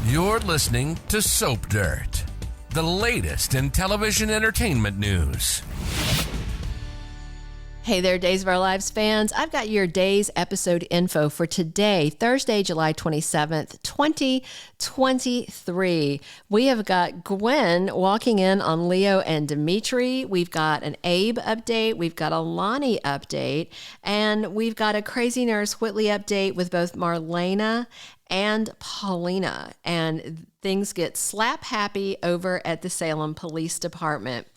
You're listening to Soap Dirt, the latest in television entertainment news. Hey there, Days of Our Lives fans. I've got your day's episode info for today, Thursday, July 27th, 2023. We have got Gwen walking in on Leo and Dimitri. We've got an Abe update. We've got a Lonnie update. And we've got a Crazy Nurse Whitley update with both Marlena and Paulina. And things get slap happy over at the Salem Police Department.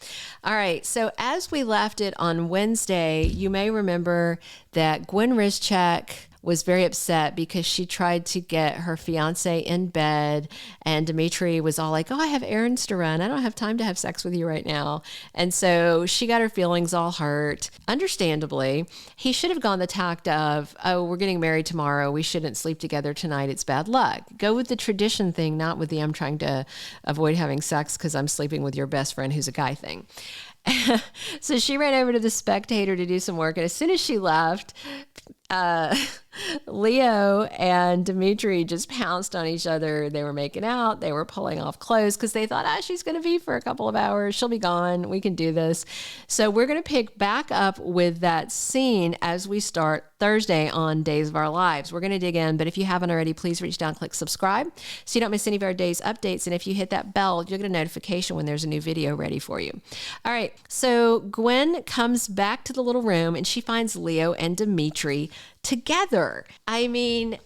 All right, so as we left it on Wednesday, you may remember that Gwen Rizczech was very upset because she tried to get her fiance in bed, and Dimitri was all like, oh, I have errands to run. I don't have time to have sex with you right now. And so she got her feelings all hurt. Understandably, he should have gone the tact of, oh, we're getting married tomorrow. We shouldn't sleep together tonight. It's bad luck. Go with the tradition thing, not with the I'm trying to avoid having sex because I'm sleeping with your best friend who's a guy thing. So she ran over to the Spectator to do some work. And as soon as she left, Leo and Dimitri just pounced on each other. They were making out. They were pulling off clothes because they thought, she's going to be for a couple of hours. She'll be gone. We can do this. So we're going to pick back up with that scene as we start Thursday on Days of Our Lives. We're going to dig in, but if you haven't already, please reach down, click subscribe so you don't miss any of our day's updates. And if you hit that bell, you'll get a notification when there's a new video ready for you. All right. So Gwen comes back to the little room and she finds Leo and Dimitri together. I mean,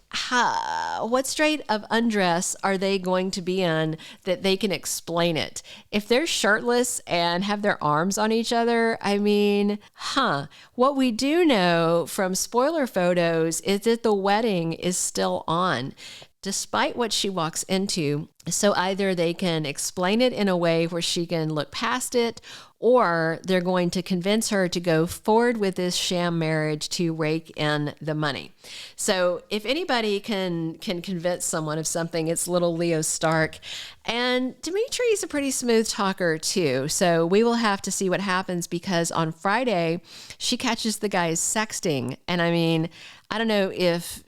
what straight of undress are they going to be in that they can explain it? If they're shirtless and have their arms on each other, I mean, What we do know from spoiler photos is that the wedding is still on, despite what she walks into. So either they can explain it in a way where she can look past it, or they're going to convince her to go forward with this sham marriage to rake in the money. So if anybody can convince someone of something, it's little Leo Stark. And Dimitri's a pretty smooth talker too. So we will have to see what happens, because on Friday, she catches the guys sexting. And I mean, I don't know if,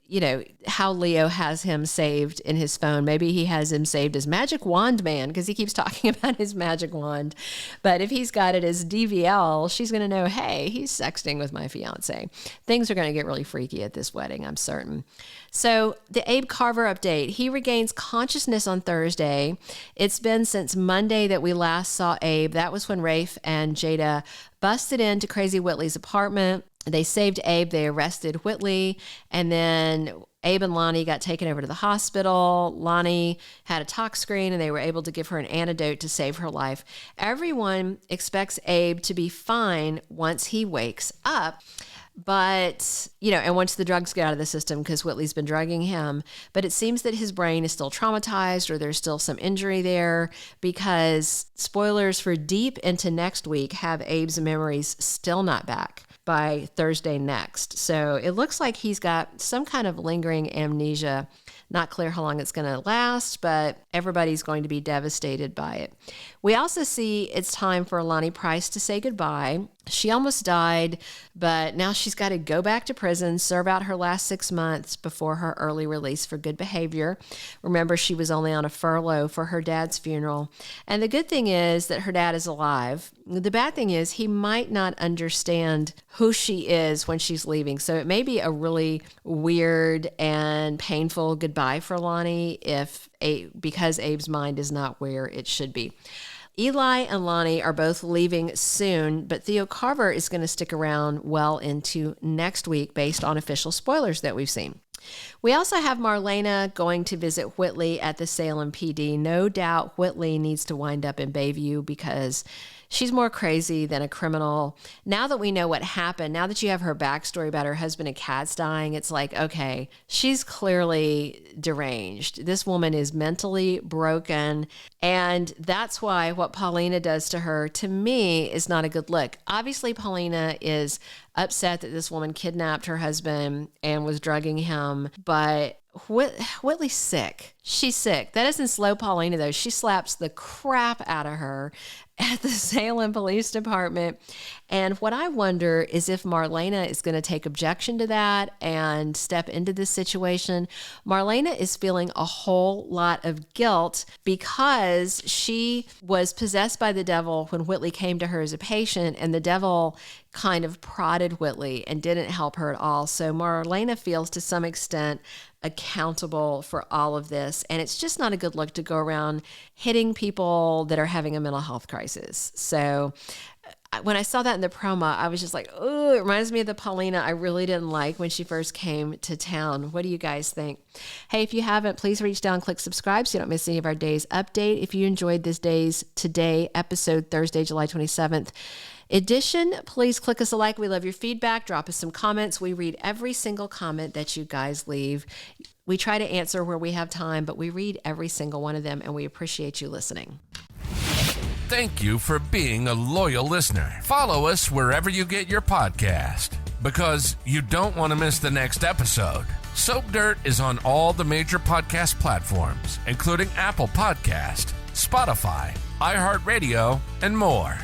how Leo has him saved in his phone. Maybe he has him saved as Magic Wand Man because he keeps talking about his magic wand. But if he's got it as DVL, she's going to know, hey, he's sexting with my fiance. Things are going to get really freaky at this wedding, I'm certain. So the Abe Carver update, he regains consciousness on Thursday. It's been since Monday that we last saw Abe. That was when Rafe and Jada busted into Crazy Whitley's apartment. They saved Abe, they arrested Whitley, and then Abe and Lonnie got taken over to the hospital. Lonnie had a tox screen and they were able to give her an antidote to save her life. Everyone expects Abe to be fine once he wakes up. But, and once the drugs get out of the system, because Whitley's been drugging him, but it seems that his brain is still traumatized, or there's still some injury there, because spoilers for deep into next week have Abe's memories still not back by Thursday next. So it looks like he's got some kind of lingering amnesia. Not clear how long it's going to last, but everybody's going to be devastated by it. We also see it's time for Lani Price to say goodbye. She almost died, but now she's got to go back to prison, serve out her last 6 months before her early release for good behavior. Remember, she was only on a furlough for her dad's funeral. And the good thing is that her dad is alive. The bad thing is he might not understand who she is when she's leaving. So it may be a really weird and painful goodbye for Lonnie because Abe's mind is not where it should be. Eli and Lonnie are both leaving soon, but Theo Carver is going to stick around well into next week based on official spoilers that we've seen. We also have Marlena going to visit Whitley at the Salem PD. No doubt Whitley needs to wind up in Bayview because she's more crazy than a criminal. Now that we know what happened, now that you have her backstory about her husband and cats dying, it's like, okay, she's clearly deranged. This woman is mentally broken. And that's why what Paulina does to her, to me, is not a good look. Obviously, Paulina is upset that this woman kidnapped her husband and was drugging him, but Whitley's sick. She's sick. That doesn't slow Paulina, though. She slaps the crap out of her at the Salem Police Department. And what I wonder is if Marlena is going to take objection to that and step into this situation. Marlena is feeling a whole lot of guilt because she was possessed by the devil when Whitley came to her as a patient, and the devil kind of prodded Whitley and didn't help her at all. So Marlena feels to some extent accountable for all of this. And it's just not a good look to go around hitting people that are having a mental health crisis. So when I saw that in the promo, I was just like, oh, it reminds me of the Paulina I really didn't like when she first came to town. What do you guys think? Hey, if you haven't, please reach down, click subscribe so you don't miss any of our day's update. If you enjoyed this day's Today episode, Thursday, July 27th, edition, please click us a like. We love your feedback. Drop us some comments. We read every single comment that you guys leave. We try to answer where we have time, but we read every single one of them, and we appreciate you listening. Thank you for being a loyal listener. Follow us wherever you get your podcast, because you don't want to miss the next episode. Soap Dirt is on all the major podcast platforms, including Apple Podcast, Spotify, iHeartRadio, and more.